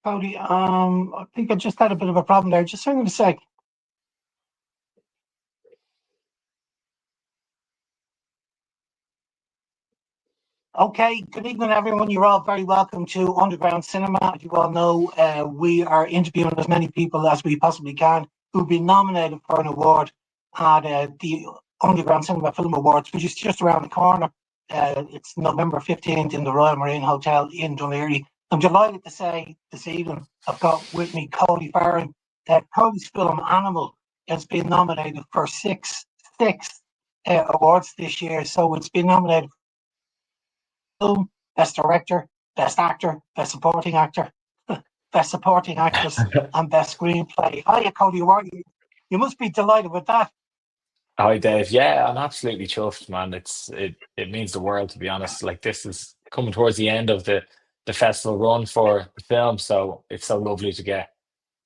Cody, I think I just had a bit of a problem there. Just hang on a sec. Okay, good evening, everyone. You're all very welcome to Underground Cinema. As you all know, we are interviewing as many people as we possibly can who've been nominated for an award at the Underground Cinema Film Awards, which is just around the corner. It's November 15th in the Royal Marine Hotel in Dunleary. I'm delighted to say this evening I've got with me Cody Farren. Cody's film Animal has been nominated for six awards this year. So it's been nominated film, best director, best actor, best supporting actor, best supporting actress, and best screenplay. Hiya, Cody. How are you? You must be delighted with that. Hi Dave. Yeah, I'm absolutely chuffed, man. It means the world to be honest. Like this is coming towards the end of the festival run for the film, so it's so lovely to get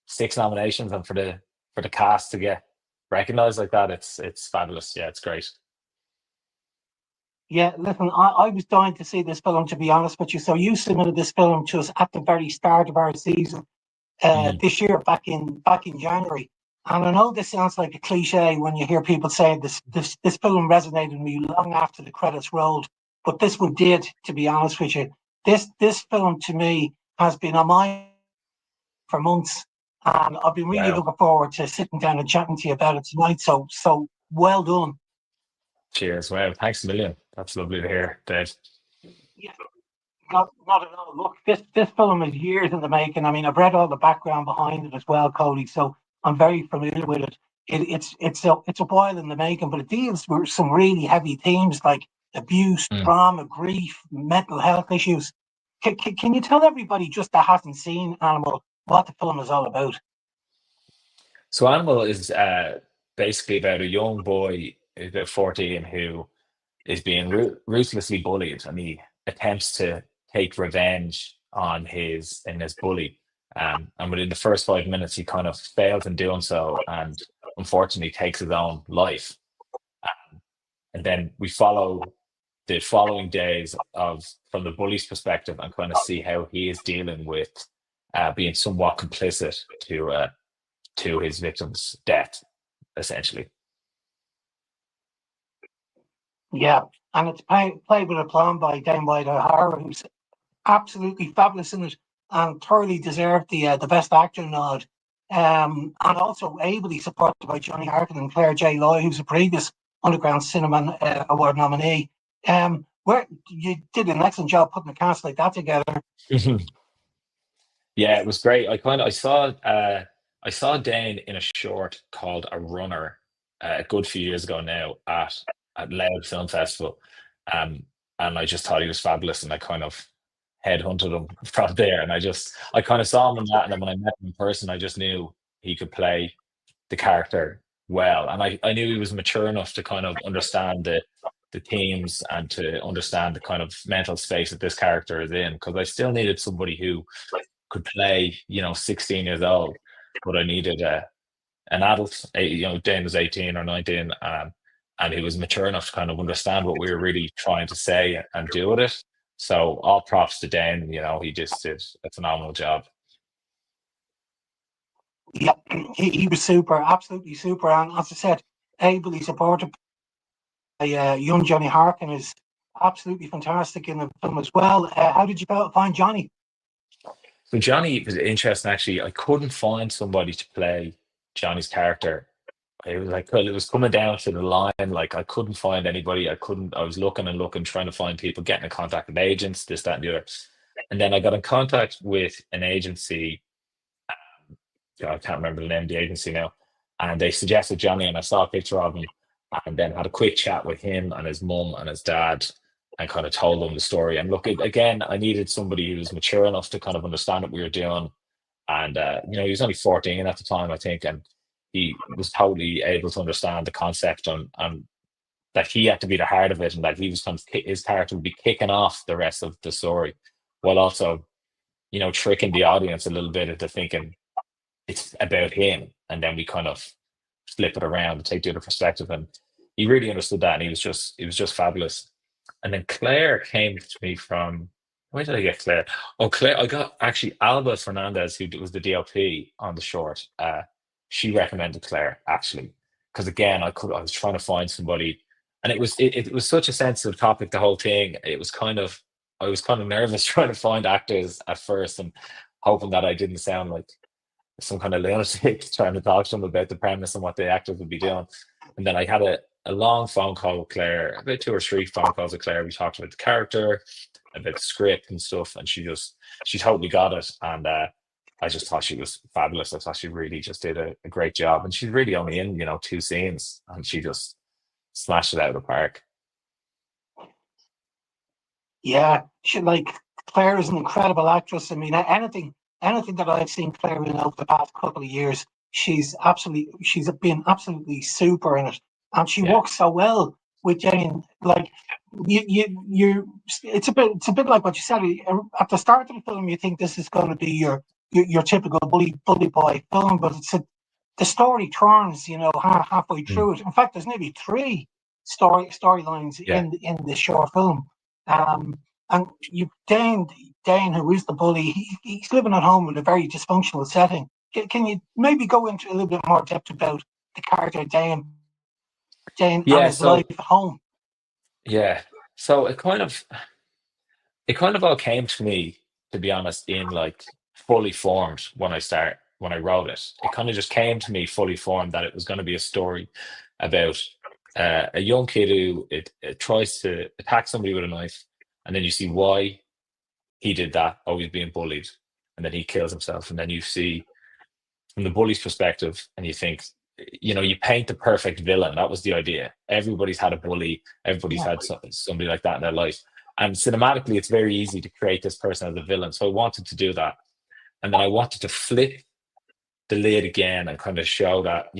six nominations and for the cast to get recognized like that. It's fabulous. Yeah, it's great. Yeah, listen, I was dying to see this film, to be honest with you. So you submitted this film to us at the very start of our season Mm. this year, back in January. And I know this sounds like a cliche when you hear people say this film resonated with me long after the credits rolled, but this one did, to be honest with you. This film to me has been on my for months, and I've been really Wow. looking forward to sitting down and chatting to you about it tonight. So well done. Cheers. Wow. Thanks a million. That's lovely to hear, Dave. Yeah, not at all. Look, this film is years in the making. I mean, I've read all the background behind it as well, Cody. So I'm very familiar with it. It's a while in the making, but it deals with some really heavy themes like abuse, Mm. trauma, grief, mental health issues. Can you tell everybody just that hasn't seen Animal what the film is all about? So Animal is basically about a young boy, who's about 14, who is being ruthlessly bullied, and he attempts to take revenge on his bully. And within the first 5 minutes, he kind of fails in doing so, and unfortunately takes his own life. And then we follow the following days of from the bully's perspective and kind of see how he is dealing with being somewhat complicit to his victim's death, essentially. Yeah, and it's played with aplomb by Dame White O'Hara, who's absolutely fabulous in it and thoroughly deserved the best actor nod. And also ably supported by Johnny Harkin and Claire J. Loy, who's a previous Underground Cinema Award nominee. Where you did an excellent job putting a cast like that together. Yeah, it was great. I saw Dane in a short called A Runner a good few years ago now at Loud Film Festival. Um, and I just thought he was fabulous, and I kind of headhunted him from there. And I kind of saw him in that, and then when I met him in person, I just knew he could play the character well. And I knew he was mature enough to kind of understand the themes and to understand the kind of mental space that this character is in. Because I still needed somebody who could play, 16 years old, but I needed an adult. Dane was 18 or 19, and he was mature enough to kind of understand what we were really trying to say and do with it. So all props to Dane. He just did a phenomenal job. Yeah, he was super, absolutely super. And as I said, ably supported by young Johnny Harkin is absolutely fantastic in the film as well. How did you find Johnny? So Johnny was interesting. Actually, I couldn't find somebody to play Johnny's character. It was like, well, it was coming down to the line. Like I couldn't find anybody. I couldn't. I was looking and looking, trying to find people, getting in contact with agents, this, that, and the other. And then I got in contact with an agency. I can't remember the name of the agency now. And they suggested Johnny, and I saw a picture of him, and then had a quick chat with him and his mum and his dad, and kind of told them the story. And look, again, I needed somebody who was mature enough to kind of understand what we were doing. And he was only 14 at the time, I think, and he was totally able to understand the concept, and that he had to be the heart of it, and that he was kind of his character would be kicking off the rest of the story, while also tricking the audience a little bit into thinking it's about him, and then we kind of flip it around and take the other perspective. And he really understood that, and he was just fabulous. And then Claire came to me from Where did I get Claire? Oh, Claire, I got actually Alba Fernandez, who was the DLP on the short. She recommended Claire actually, because again, I was trying to find somebody, and it was such a sensitive topic. The whole thing. It was kind of I was kind of nervous trying to find actors at first, and hoping that I didn't sound like some kind of lunatic trying to talk to them about the premise and what the actors would be doing. And then I had a long phone call with Claire, about two or three phone calls with Claire. We talked about the character, about the script and stuff, and she totally got it. And I just thought she was fabulous. I thought she really just did a great job. And she's really only in, two scenes, and she just smashed it out of the park. Yeah, Claire is an incredible actress. I mean, anything that I've seen Claire in over the past couple of years, she's been absolutely super in it, and she Yeah. works so well with Jane. Like it's a bit like what you said at the start of the film. You think this is going to be your typical bully boy film, but the story turns, halfway Mm. through it. In fact, there's maybe three storylines Yeah. in this short film. And you Dane, who is the bully, he's living at home in a very dysfunctional setting. Can you maybe go into a little bit more depth about the character Dane and Yeah. his life So at home? yeah. So it kind of all came to me, to be honest, in like fully formed when I wrote it. It kind of just came to me fully formed that it was going to be a story about a young kid who it tries to attack somebody with a knife, and then you see why he did that. Oh, he's being bullied, and then he kills himself, and then you see from the bully's perspective, and you think, you paint the perfect villain. That was the idea. Everybody's had a bully. Everybody's Yeah, had somebody like that in their life. And cinematically, it's very easy to create this person as a villain. So I wanted to do that. And then I wanted to flip the lid again and kind of show that,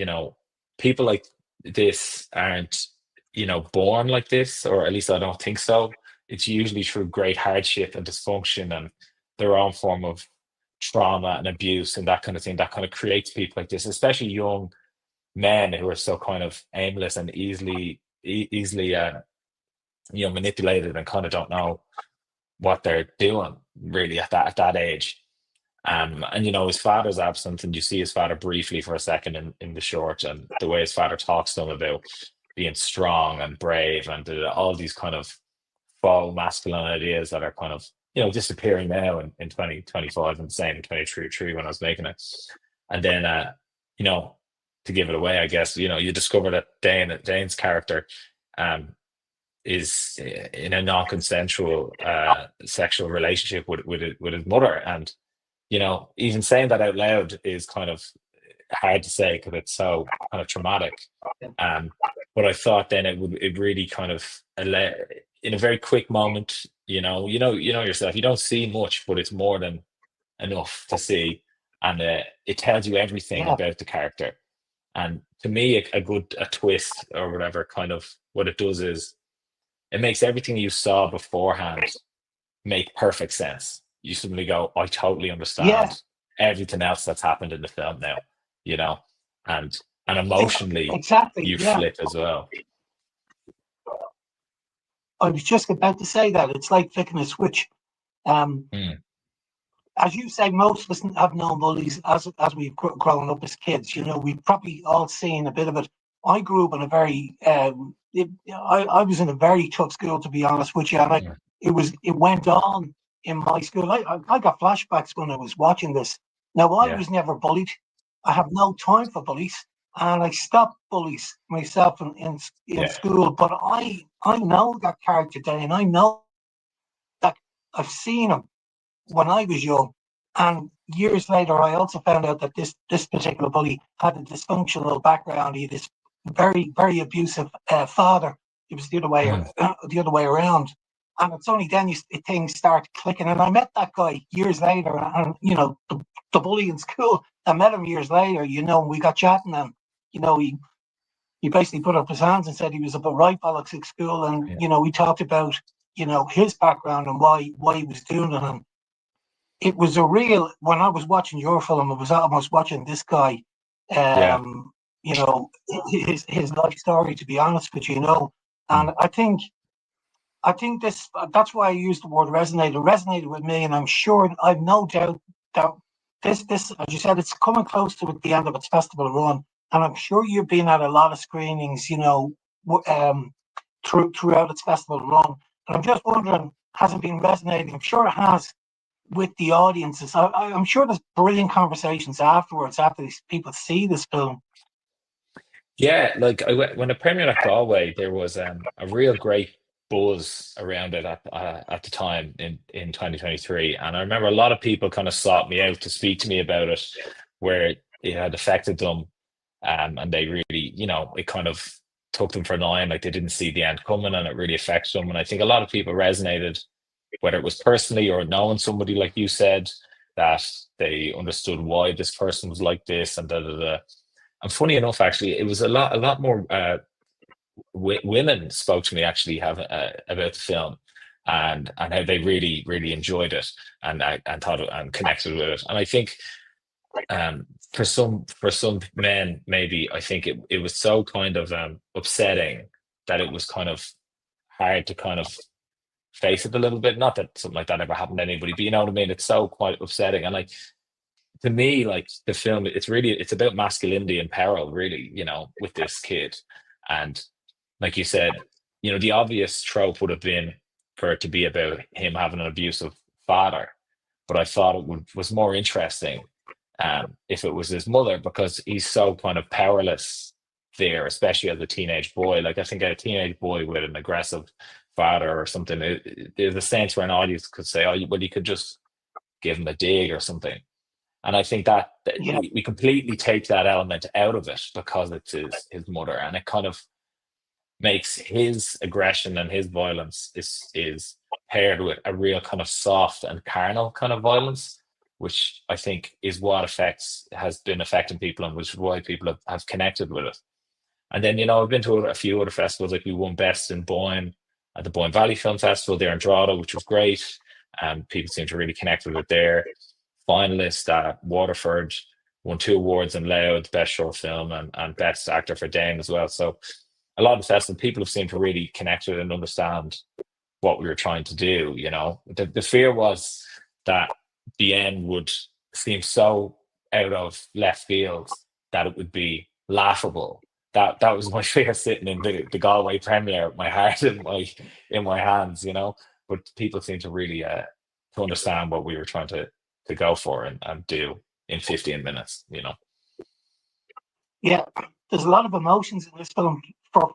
people like this aren't, born like this, or at least I don't think so. It's usually through great hardship and dysfunction and their own form of trauma and abuse and that kind of thing that kind of creates people like this, especially young men who are so kind of aimless and easily manipulated and kind of don't know what they're doing really at that age. And his father's absent, and you see his father briefly for a second in the short, and the way his father talks to him about being strong and brave and all these kind of faux masculine ideas that are kind of disappearing now in 2025, and the same in 2023 when I was making it. And then you know to give it away, I guess, you discover that Dane's character um is in a non-consensual sexual relationship with his mother. And even saying that out loud is kind of hard to say because it's so kind of traumatic. Um, but I thought then it really kind of in a very quick moment, yourself. You don't see much, but it's more than enough to see, and it tells you everything yeah, about the character. And to me, a twist or whatever, kind of what it does is it makes everything you saw beforehand make perfect sense. You suddenly go, I totally yeah. understand everything else that's happened in the film now, you know, and and Ex- emotionally exactly. you Yeah, flip as well. I was just about to say that it's like flicking a switch. Um, Mm, as you say, most of us have known bullies as we've grown up as kids. We've probably all seen a bit of it. I grew up in a very, I was in a very tough school, to be honest with you, and mm, it went on in my school. I got flashbacks when I was watching this. Now, I yeah. was never bullied. I have no time for bullies, and I stopped bullies myself in Yeah. school. But I know that character, Danny, and I know that I've seen him when I was young. And years later, I also found out that this particular bully had a dysfunctional background. He had this very, very abusive father. It was Mm, the other way around. And it's only then things start clicking. And I met that guy years later, and the bully in school. I met him years later. We got chatting, and he basically put up his hands and said he was about right bollocks at school. And yeah. we talked about his background and why he was doing it. And it was when I was watching your film, I was almost watching this guy, Yeah. um, you know, his life story, to be honest with you, and Mm, I think I think that's why I used the word resonated. It resonated with me, and I'm sure I've no doubt that this, as you said, it's coming close to the end of its festival run, and I'm sure you've been at a lot of screenings, throughout its festival run. And I'm just wondering, has it been resonating? I'm sure it has with the audiences. I'm sure there's brilliant conversations afterwards after these people see this film. Yeah, like when it premiered at Galway, there was a real great buzz around it at the time in 2023, and I remember a lot of people kind of sought me out to speak to me about it, where it had affected them, and they really, it kind of took them for a line, like they didn't see the end coming, and it really affected them. And I think a lot of people resonated, whether it was personally or knowing somebody like you said, that they understood why this person was like this and da da da. And funny enough, actually, it was a lot more women spoke to me actually about the film, and how they really really enjoyed it, and thought it, and connected with it. And I think for some men, maybe I think it was so kind of upsetting that it was kind of hard to kind of face it a little bit. Not that something like that ever happened to anybody, but you know what I mean. It's so quite upsetting, and like, to me, like, the film, it's about masculinity and peril, really, with this kid. And like you said, the obvious trope would have been for it to be about him having an abusive father. But I thought was more interesting, if it was his mother, because he's so kind of powerless there, especially as a teenage boy. Like, I think a teenage boy with an aggressive father or something, there's a sense where an audience could say, oh, well, you could just give him a dig or something. And I think that Yeah, we completely take that element out of it because it's his mother, and it kind of makes his aggression and his violence is paired with a real kind of soft and carnal kind of violence, which I think is what has been affecting people, and which is why people have connected with it. And then, I've been to a few other festivals, like we won Best in Boyne at the Boyne Valley Film Festival there in Drogheda, which was great. People seem to really connect with it there. Finalist at Waterford, won 2 awards in Loud, Best Short Film, and Best Actor for Dane as well. So a lot of festivals, people have seemed to really connect with it and understand what we were trying to do. The fear was that the end would seem so out of left field that it would be laughable. That was my fear, sitting in the Galway premiere, my heart in my hands. But people seem to really to understand what we were trying to go for and do in 15 minutes. yeah. There's a lot of emotions in this film for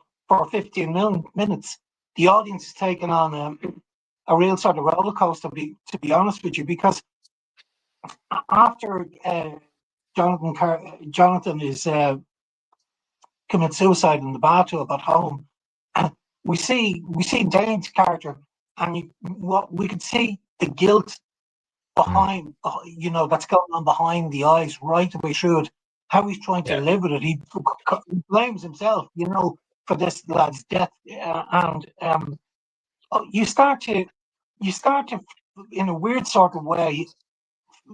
15 minutes. The audience is taking on a real sort of roller coaster, to be honest with you, because after Jonathan is commit suicide in the bathtub at home, we see Dane's character, and what we could see the guilt Mm. behind, that's going on behind the eyes right away through it. How he's trying to Yeah, live with it. He blames himself, for this lad's death, and you start to, in a weird sort of way,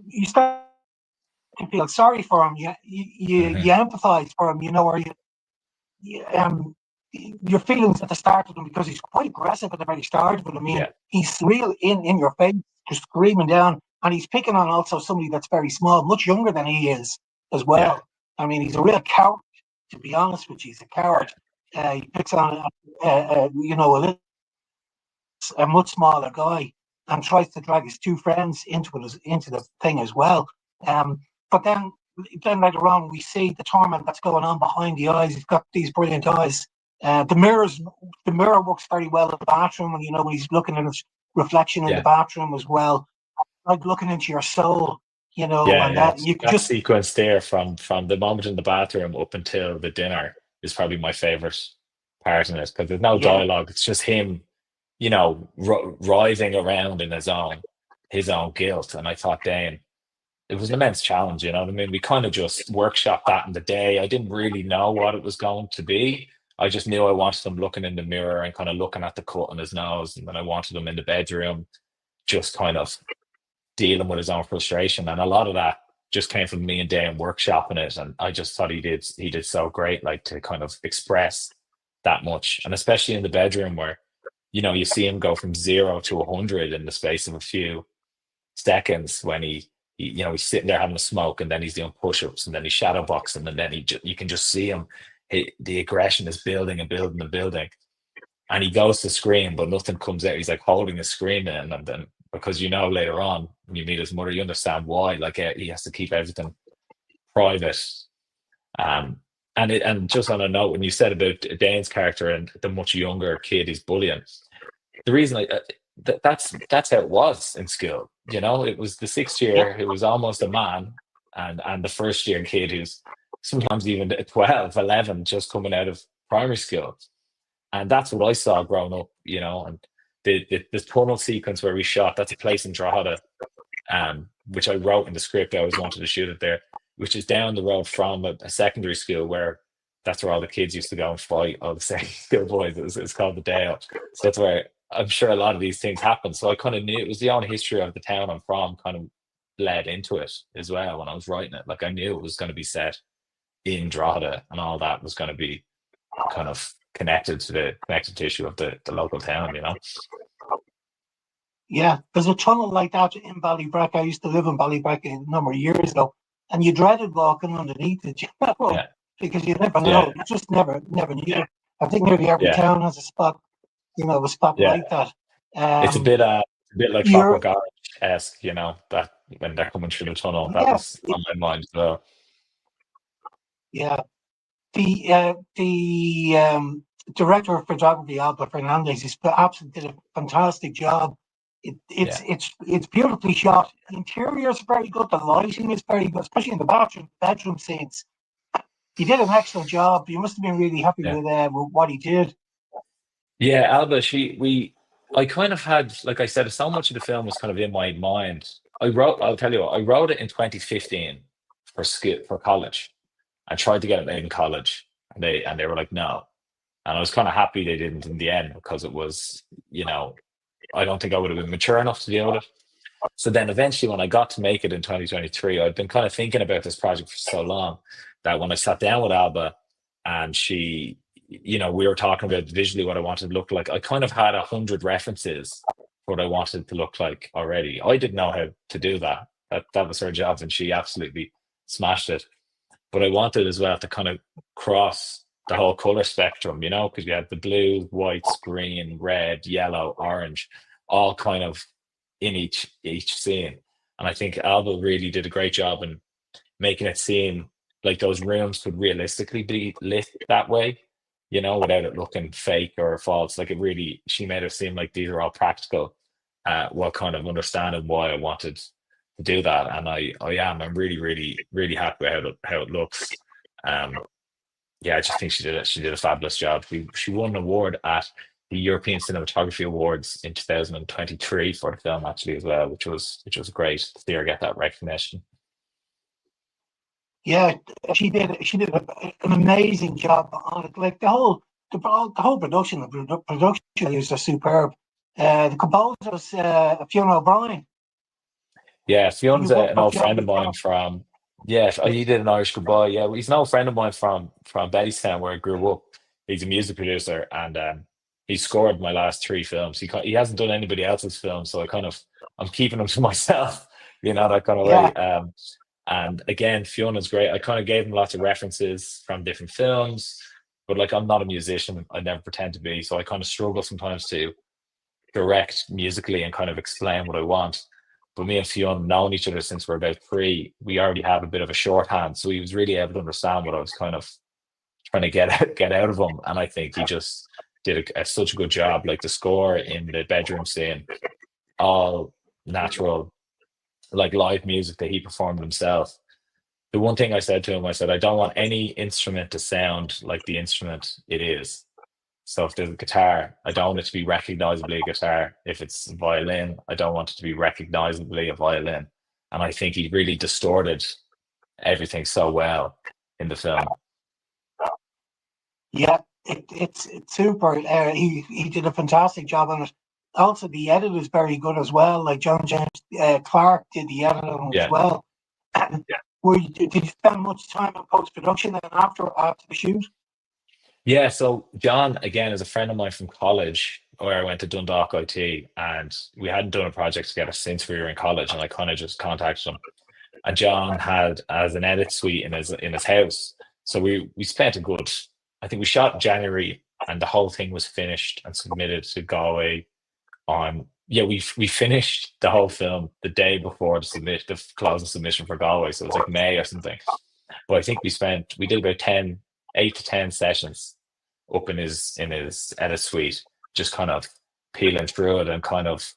you start to feel sorry for him. You hmm, empathize for him, or your feelings at the start of him, because he's quite aggressive at the very start of it. I mean, yeah, he's real in your face, just screaming down, and he's picking on also somebody that's very small, much younger than he is as yeah, well. I mean, he's a real coward. To be honest with you, he's a coward. He picks on, a much smaller guy, and tries to drag his two friends into the thing as well. Um, but then later on, we see the torment that's going on behind the eyes. He's got these brilliant eyes. The mirror works very well in the bathroom, and when he's looking at his reflection in the yeah, bathroom as well, like looking into your soul, yeah, and yeah. that you could That just, sequence there, from the moment in the bathroom up until the dinner, is probably my favorite part in it, because there's no yeah, dialogue. It's just him, writhing around in his own guilt. And I thought, Dane, it was an immense challenge. You know what I mean? We kind of just workshopped that in the day. I didn't really know what it was going to be. I just knew I wanted him looking in the mirror and kind of looking at the cut on his nose, and then I wanted him in the bedroom, just kind of dealing with his own frustration. And a lot of that just came from me and Dan workshopping it. And I just thought he did so great, like, to kind of express that much. And especially in the bedroom, where you see him go from 0 to 100 in the space of a few seconds when he's sitting there having a smoke, and then he's doing push-ups, and then he's shadow boxing, and then you can just see him. The aggression is building and building and building, and he goes to scream, but nothing comes out. He's like holding his scream in, and then because later on when you meet his mother, you understand why. Like he has to keep everything private. Um, and just on a note, when you said about Dane's character and the much younger kid he's bullying, the reason that's how it was in school. It was the sixth Yeah, year, it was almost a man, and the first year kid who's sometimes even 12, 11, just coming out of primary school. And that's what I saw growing up, and the tunnel sequence where we shot, that's a place in Drogheda, which I wrote in the script. I always wanted to shoot it there, which is down the road from a secondary school where that's where all the kids used to go and fight, all the secondary school boys. It's called the Dale. So that's where I'm sure a lot of these things happen. So I kind of knew it was the own history of the town I'm from kind of led into it as well when I was writing it. Like I knew it was going to be set in Drogheda, and all that was going to be kind of connected to the connective tissue of the local town. yeah. There's a tunnel like that in Ballybrack. I used to live in Ballybrack a number of years ago, and you dreaded walking underneath it, Yeah, because you never yeah, know. You just never knew. I think nearly every yeah, town has a spot, a spot yeah. like that. It's a Um, bit like you're, Clockwork Orange-esque, that when they're coming through the tunnel, that yeah, was on my mind as well. yeah. The director of photography, Alba Fernandez, is absolutely did a fantastic job. Yeah, It's beautifully shot. The interior is very good. The lighting is very good, especially in the bedroom scenes. He did an excellent job. You must have been really happy yeah. with what he did. Yeah, Alba, I kind of had, like I said, so much of the film was kind of in my mind. I'll tell you what, I wrote it in 2015 for college. I tried to get it made in college, and they were like, no. And I was kind of happy they didn't in the end, because it was, I don't think I would have been mature enough to deal with it. So then eventually when I got to make it in 2023, I'd been kind of thinking about this project for so long that when I sat down with Alba, and we were talking about visually what I wanted to look like, I kind of had 100 references for what I wanted to look like already. I didn't know how to do that. That was her job, and she absolutely smashed it. But I wanted as well to kind of cross the whole color spectrum, because you had the blue, whites, green, red, yellow, orange, all kind of in each scene. And I think Alba really did a great job in making it seem like those rooms could realistically be lit that way, without it looking fake or false. Like she made it seem like these are all practical, while kind of understanding why I wanted to do that. And I'm really, really, really happy with how it looks. Yeah, I just think she did a fabulous job. She won an award at the European Cinematography Awards in 2023 for the film, actually, as well, which was great to see her get that recognition. Yeah, she did an amazing job on it. Like the whole production, the production values are superb. The composer's Fiona O'Brien. Yeah, Fiona's You worked an with old Fiona friend of mine before. from. Yeah, he did an Irish Goodbye. Yeah, well, he's an old friend of mine from Bettystown, where I grew up. He's a music producer, and he scored my last three films. He hasn't done anybody else's films, so I'm keeping them to myself, that kind of Yeah, way. And again, Fiona's great. I kind of gave him lots of references from different films, but like I'm not a musician. I never pretend to be, so I kind of struggle sometimes to direct musically and kind of explain what I want. But me and Fiona known each other since we're about three. We already have a bit of a shorthand, so he was really able to understand what I was kind of trying to get out of him. And I think he just did such a good job. Like the score in the bedroom scene, all natural, like live music that he performed himself. The one thing I said to him, I said, I don't want any instrument to sound like the instrument it is. So if there's a guitar, I don't want it to be recognizably a guitar. If it's a violin, I don't want it to be recognizably a violin. And I think he really distorted everything so well in the film. yeah, it's super. He did a fantastic job on it. Also, the edit is very good as well. Like John James Clark did the editing as Yeah. well. Did you spend much time in post production and after the shoot? Yeah. So John, again, is a friend of mine from college. where I went to Dundalk IT, and we hadn't done a project together since we were in college, and I kind of just contacted him. And John had as an edit suite in his house. So we spent a good, I think we shot in January, and the whole thing was finished and submitted to Galway on, yeah, we finished the whole film the day before the closing submission for Galway. So it was like May or something. But I think we did about 8 to 10 sessions up in his edit suite, just kind of peeling through it, and kind of,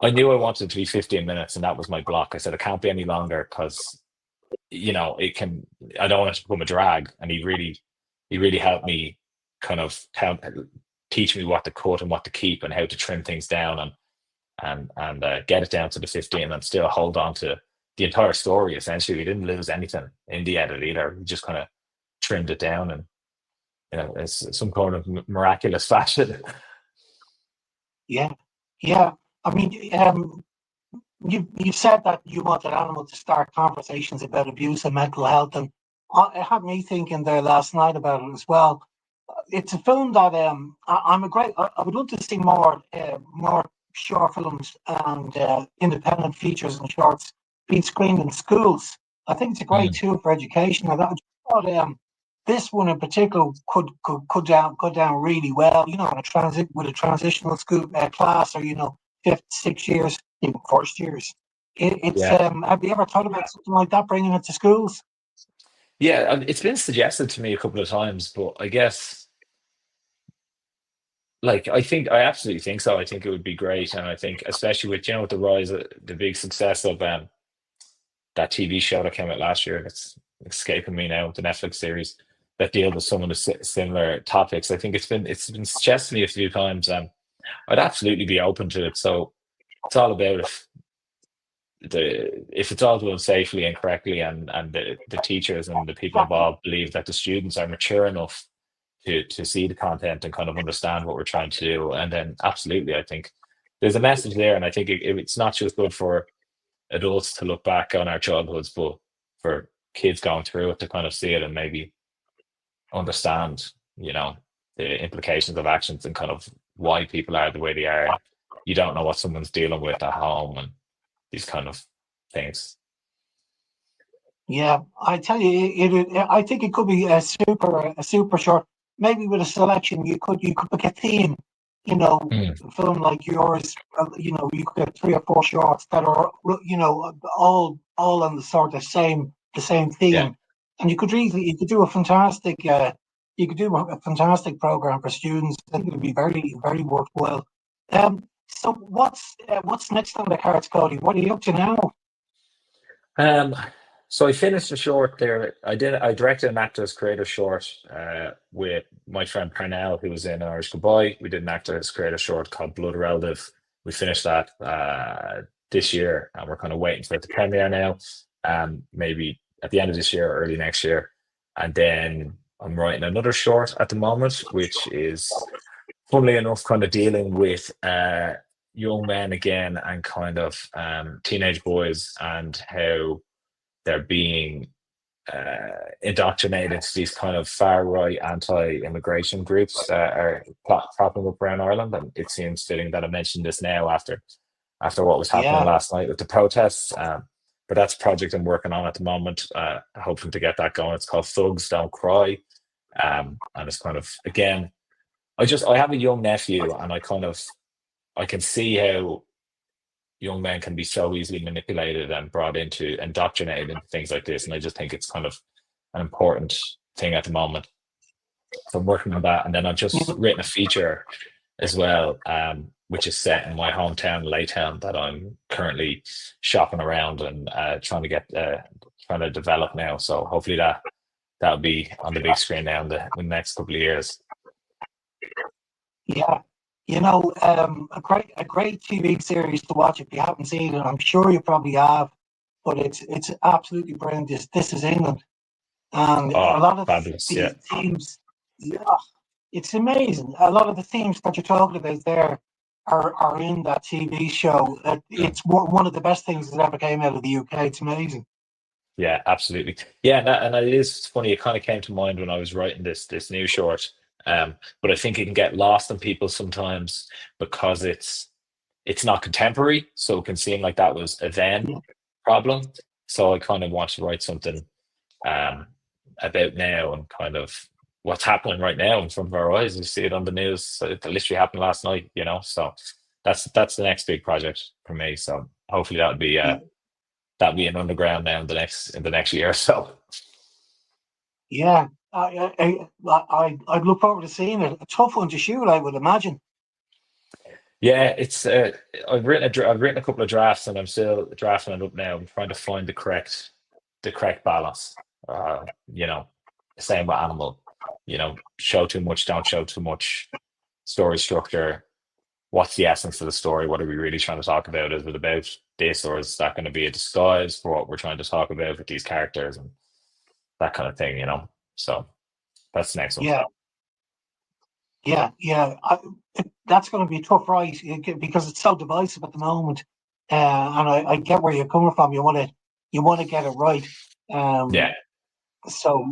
I knew I wanted it to be 15 minutes, and that was my block. I said it can't be any longer, because it can, I don't want it to become a drag. And he really helped me kind of teach me what to cut and what to keep and how to trim things down, and get it down to the 15, and still hold on to the entire story. Essentially, we didn't lose anything in the edit either. We just kind of trimmed it down, and it's some kind of miraculous fashion. Yeah, yeah. I mean, you said that you wanted Animal to start conversations about abuse and mental health, and it had me thinking there last night about it as well. It's a film that I would love to see more short films and independent features and shorts being screened in schools. I think it's a great tool for education. I thought this one in particular could go down really well. In a transitional school class, or 5th, 6 years, even first years. Yeah. Have you ever thought about something like that, bringing it to schools? Yeah, it's been suggested to me a couple of times, but I guess, like, I absolutely think so. I think it would be great, and I think, especially with, with the rise of the big success of that TV show that came out last year, it's escaping me now, the Netflix series that deal with some of the similar topics. I think it's been suggested to me a few times, and I'd absolutely be open to it. So it's all about, if it's all done safely and correctly, and the teachers and the people Exactly. involved believe that the students are mature enough to see the content and kind of understand what we're trying to do, and then absolutely, I think there's a message there. And I think it's not just good for adults to look back on our childhoods, but for kids going through it to kind of see it and maybe understand, the implications of actions, and kind of why people are the way they are. You don't know what someone's dealing with at home, and these kind of things. Yeah, I tell you, I think it could be a super short. Maybe with a selection, you could pick a theme. A film like yours. You could get 3 or 4 shorts that are all on the sort of the same Yeah. theme, and you could do a fantastic program for students. I think it would be very very worthwhile. So what's next on the cards, Cody? What are you up to now? Um, so I finished a short there. I directed an actor's creator short with my friend Parnell, who was in Irish Goodbye. We did an actor's creator short called Blood Relative. We finished that this year, and we're kind of waiting for it to premiere now. Maybe at the end of this year or early next year. And then I'm writing another short at the moment, which is, funnily enough, kind of dealing with young men again, and kind of teenage boys, and how they're being indoctrinated to these kind of far right anti-immigration groups that are propping up around Ireland. And it seems fitting that I mentioned this now after what was happening Yeah, last night with the protests. But that's a project I'm working on at the moment, hoping to get that going. It's called Thugs Don't Cry. And it's kind of, again, I have a young nephew, and I can see how young men can be so easily manipulated and brought into, indoctrinated into things like this. And I just think it's kind of an important thing at the moment. So I'm working on that. And then I've just written a feature as well, which is set in my hometown, Laytown, that I'm currently shopping around and trying to develop now. So hopefully that'll be on the big screen now in the next couple of years. yeah. A great TV series to watch if you haven't seen it. I'm sure you probably have, but it's absolutely brilliant. This is England, and a Oh, lot of fabulous. the Yeah. themes, yeah, it's amazing. A lot of the themes that you're talking about there are in that TV show. It's one of the best things that ever came out of the UK. It's amazing. Yeah, absolutely. Yeah, and it is funny. It kind of came to mind when I was writing this new short. But I think it can get lost on people sometimes because it's not contemporary, so it can seem like that was a then Yeah, problem. So I kind of want to write something um, about now and kind of what's happening right now in front of our eyes. You see it on the news. So it literally happened last night, you know. So that's the next big project for me. So hopefully yeah, that'll be an underground now in the next year or so. yeah. I'd look forward to seeing it. A tough one to shoot, I would imagine. Yeah, it's I've written a couple of drafts and I'm still drafting it up now. I'm trying to find the correct balance. You know, same with animal. You know, show too much, don't show too much. Story structure. What's the essence of the story? What are we really trying to talk about? Is it about this, or is that going to be a disguise for what we're trying to talk about with these characters and that kind of thing? You know, so that's the next one. Yeah, yeah. That's going to be a tough, right? Because it's so divisive at the moment. And I get where you're coming from. You want to get it right. Yeah, So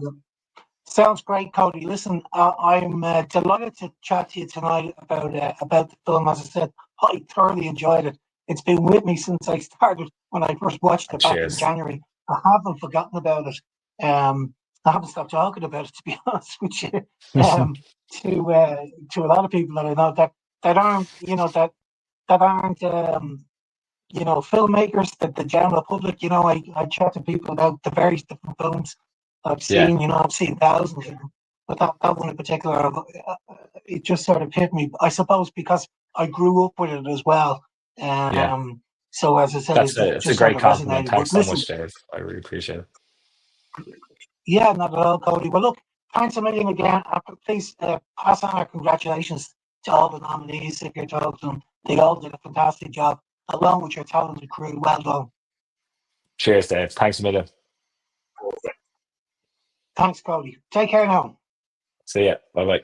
sounds great, Cody. Listen, I'm delighted to chat to you tonight about the film. As I said, I thoroughly enjoyed it. It's been with me since I started when I first watched it back in cheers. January. I haven't forgotten about it. I haven't stopped talking about it, to be honest with you. Um, to a lot of people that I know that aren't that aren't filmmakers, that the general public. I chat to people about the various different films I've Yeah, seen. I've seen thousands of them, but that one in particular, it just sort of hit me. I suppose because I grew up with it as well. yeah. So as I said, it That's a just sort great of compliment. resonated. Thanks But so listen, much, Dave. I really appreciate it. yeah, not at all, Cody. Well, look, thanks a million again. Please pass on our congratulations to all the nominees. If you're talking to them, they all did a fantastic job, along with your talented crew. Well done. Cheers, Dave. Thanks a million. Thanks, Cody. Take care now. See ya. Bye bye.